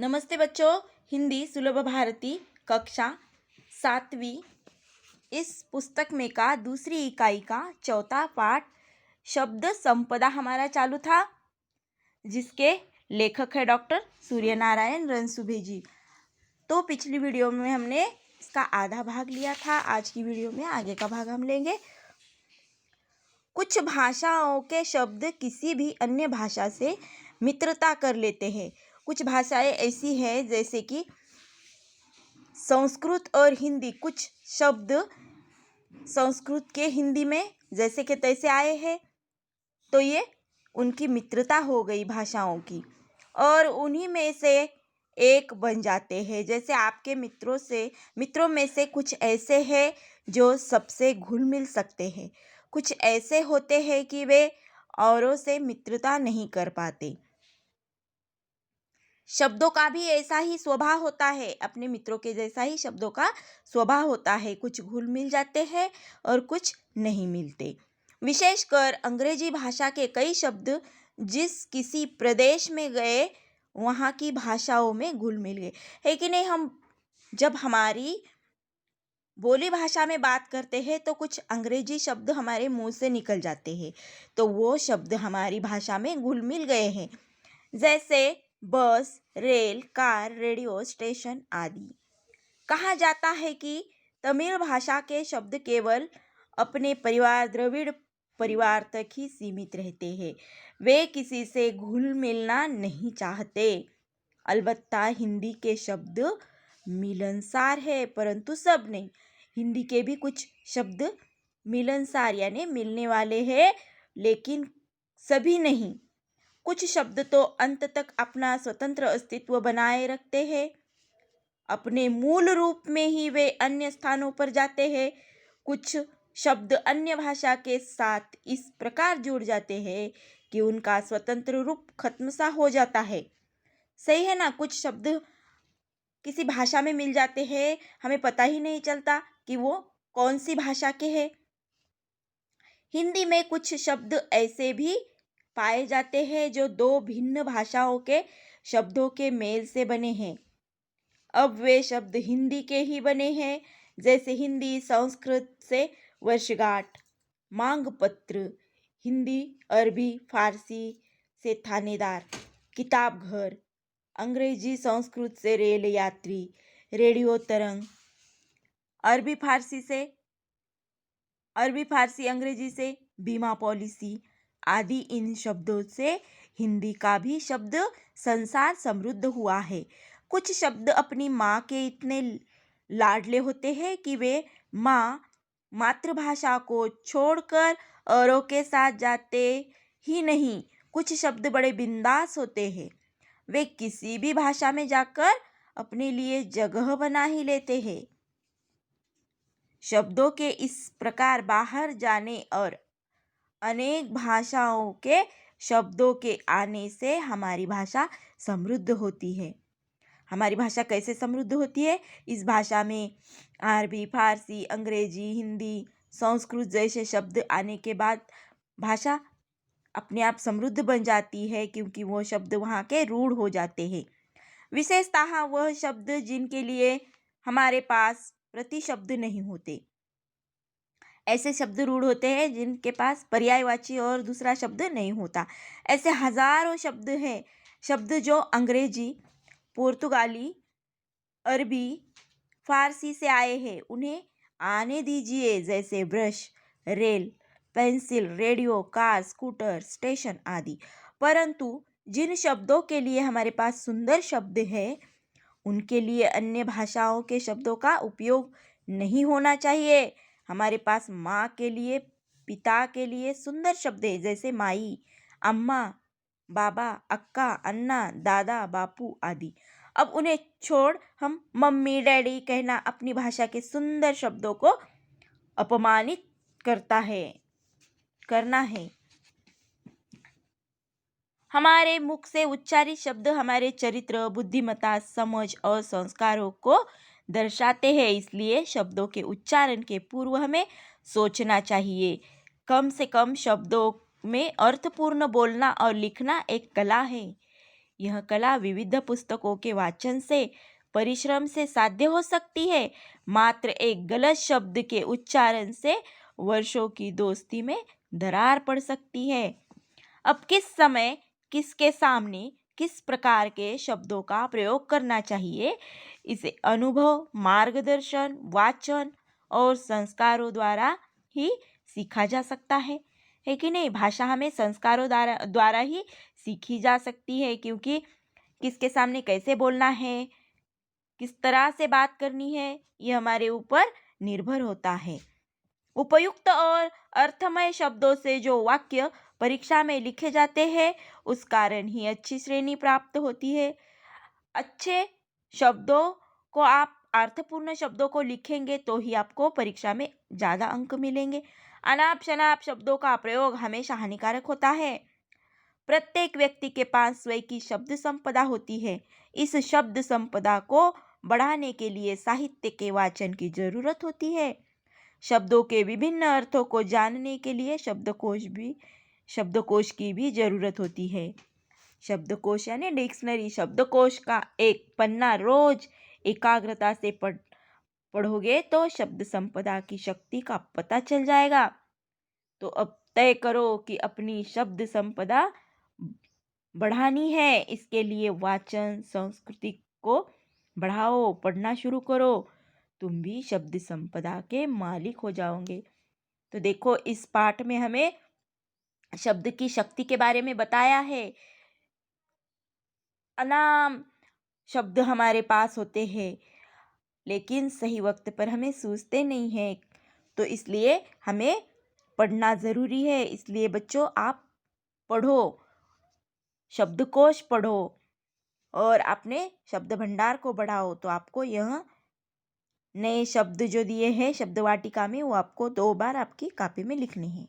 नमस्ते बच्चों। हिंदी सुलभ भारती कक्षा 7वीं इस पुस्तक में का दूसरी इकाई का चौथा पाठ शब्द संपदा हमारा चालू था, जिसके लेखक है डॉक्टर सूर्य नारायण रणसुभे जी। तो पिछली वीडियो में हमने इसका आधा भाग लिया था। आज की वीडियो में आगे का भाग हम लेंगे। कुछ भाषाओं के शब्द किसी भी अन्य भाषा से मित्रता कर लेते हैं। कुछ भाषाएं ऐसी हैं जैसे कि संस्कृत और हिंदी। कुछ शब्द संस्कृत के हिंदी में जैसे के तैसे आए हैं, तो ये उनकी मित्रता हो गई भाषाओं की, और उन्हीं में से एक बन जाते हैं। जैसे आपके मित्रों में से कुछ ऐसे हैं जो सबसे घुल मिल सकते हैं, कुछ ऐसे होते हैं कि वे औरों से मित्रता नहीं कर पाते। शब्दों का भी ऐसा ही स्वभाव होता है, अपने मित्रों के जैसा ही शब्दों का स्वभाव होता है। कुछ घुल मिल जाते हैं और कुछ नहीं मिलते। विशेषकर अंग्रेजी भाषा के कई शब्द जिस किसी प्रदेश में गए वहाँ की भाषाओं में घुल मिल गए, है कि नहीं। हम जब हमारी बोली भाषा में बात करते हैं तो कुछ अंग्रेजी शब्द हमारे मुंह से निकल जाते हैं, तो वो शब्द हमारी भाषा में घुल मिल गए हैं। जैसे बस, रेल, कार, रेडियो स्टेशन आदि। कहा जाता है कि तमिल भाषा के शब्द केवल अपने परिवार द्रविड़ परिवार तक ही सीमित रहते हैं, वे किसी से घुल मिलना नहीं चाहते। अलबत्ता हिंदी के शब्द मिलनसार है, परंतु सब नहीं। हिंदी के भी कुछ शब्द मिलनसार यानी मिलने वाले हैं, लेकिन सभी नहीं। कुछ शब्द तो अंत तक अपना स्वतंत्र अस्तित्व बनाए रखते हैं, अपने मूल रूप में ही वे अन्य स्थानों पर जाते हैं। कुछ शब्द अन्य भाषा के साथ इस प्रकार जुड़ जाते हैं कि उनका स्वतंत्र रूप खत्म सा हो जाता है। सही है ना। कुछ शब्द किसी भाषा में मिल जाते हैं, हमें पता ही नहीं चलता कि वो कौन सी भाषा के हैं। हिंदी में कुछ शब्द ऐसे भी पाए जाते हैं जो दो भिन्न भाषाओं के शब्दों के मेल से बने हैं। अब वे शब्द हिंदी के ही बने हैं, जैसे हिंदी संस्कृत से वर्षगांठ, मांग पत्र, हिंदी अरबी फारसी से थानेदार, किताब घर, अंग्रेजी संस्कृत से रेल यात्री, रेडियो तरंग, अरबी फारसी अंग्रेजी से बीमा पॉलिसी आदि। इन शब्दों से हिंदी का भी शब्द संसार समृद्ध हुआ है। कुछ शब्द अपनी माँ के इतने लाडले होते हैं कि वे मातृभाषा को छोड़कर औरों के साथ जाते ही नहीं। कुछ शब्द बड़े बिंदास होते हैं, वे किसी भी भाषा में जाकर अपने लिए जगह बना ही लेते हैं। शब्दों के इस प्रकार बाहर जाने और अनेक भाषाओं के शब्दों के आने से हमारी भाषा समृद्ध होती है। हमारी भाषा कैसे समृद्ध होती है? इस भाषा में अरबी, फारसी, अंग्रेजी, हिंदी, संस्कृत जैसे शब्द आने के बाद भाषा अपने आप समृद्ध बन जाती है, क्योंकि वो शब्द वहाँ के रूढ़ हो जाते हैं। विशेषतः वह शब्द जिनके लिए हमारे पास प्रतिशब्द नहीं होते। ऐसे शब्द रूढ़ होते हैं जिनके पास पर्यायवाची और दूसरा शब्द नहीं होता। ऐसे हजारों शब्द हैं, शब्द जो अंग्रेजी, पुर्तगाली, अरबी, फारसी से आए हैं, उन्हें आने दीजिए। जैसे brush, rail, pencil, radio, car, scooter, station आदि। परंतु जिन शब्दों के लिए हमारे पास सुंदर शब्द है, उनके लिए अन्य भाषाओं के शब्दों का उपयोग नहीं होना चाहिए। हमारे पास माँ के लिए, पिता के लिए सुंदर शब्द है, जैसे माई, अम्मा, बाबा, अक्का, अन्ना, दादा, बापू आदि। अब उन्हें छोड़ हम मम्मी, डैडी कहना अपनी भाषा के सुंदर शब्दों को अपमानित करना है। हमारे मुख से उच्चारित शब्द हमारे चरित्र, बुद्धिमत्ता, समझ और संस्कारों को दर्शाते हैं। इसलिए शब्दों के उच्चारण के पूर्व हमें सोचना चाहिए। कम से कम शब्दों में अर्थपूर्ण बोलना और लिखना एक कला है। यह कला विविध पुस्तकों के वाचन से, परिश्रम से साध्य हो सकती है। मात्र एक गलत शब्द के उच्चारण से वर्षों की दोस्ती में दरार पड़ सकती है। अब किस समय किसके सामने किस प्रकार के शब्दों का प्रयोग करना चाहिए, इसे अनुभव, मार्गदर्शन, वाचन और संस्कारों द्वारा ही सीखा जा सकता है कि नहीं। भाषा हमें संस्कारों द्वारा ही सीखी जा सकती है, क्योंकि किसके सामने कैसे बोलना है, किस तरह से बात करनी है, ये हमारे ऊपर निर्भर होता है। उपयुक्त और अर्थमय शब्दों से जो वाक्य परीक्षा में लिखे जाते हैं, उस कारण ही अच्छी श्रेणी प्राप्त होती है। अच्छे शब्दों को आप अर्थपूर्ण शब्दों को लिखेंगे तो ही आपको परीक्षा में ज़्यादा अंक मिलेंगे। अनाप शनाप शब्दों का प्रयोग हमेशा हानिकारक होता है। प्रत्येक व्यक्ति के पास स्वयं की शब्द संपदा होती है। इस शब्द संपदा को बढ़ाने के लिए साहित्य के वाचन की जरूरत होती है। शब्दों के विभिन्न अर्थों को जानने के लिए शब्दकोश की भी जरूरत होती है। शब्दकोश यानी डिक्शनरी, शब्दकोश का एक पन्ना रोज एकाग्रता से पढ़ोगे तो शब्द संपदा की शक्ति का पता चल जाएगा। तो अब तय करो कि अपनी शब्द संपदा बढ़ानी है। इसके लिए वाचन संस्कृति को बढ़ाओ, पढ़ना शुरू करो, तुम भी शब्द संपदा के मालिक हो जाओगे। तो देखो, इस पाठ में हमें शब्द की शक्ति के बारे में बताया है। अनाम शब्द हमारे पास होते हैं, लेकिन सही वक्त पर हमें सूझते नहीं हैं, तो इसलिए हमें पढ़ना ज़रूरी है। इसलिए बच्चों, आप पढ़ो, शब्दकोश पढ़ो और अपने शब्द भंडार को बढ़ाओ, तो आपको यह नए शब्द जो दिए हैं शब्द वाटिका में, वो आपको 2 बार आपकी कॉपी में लिखने हैं।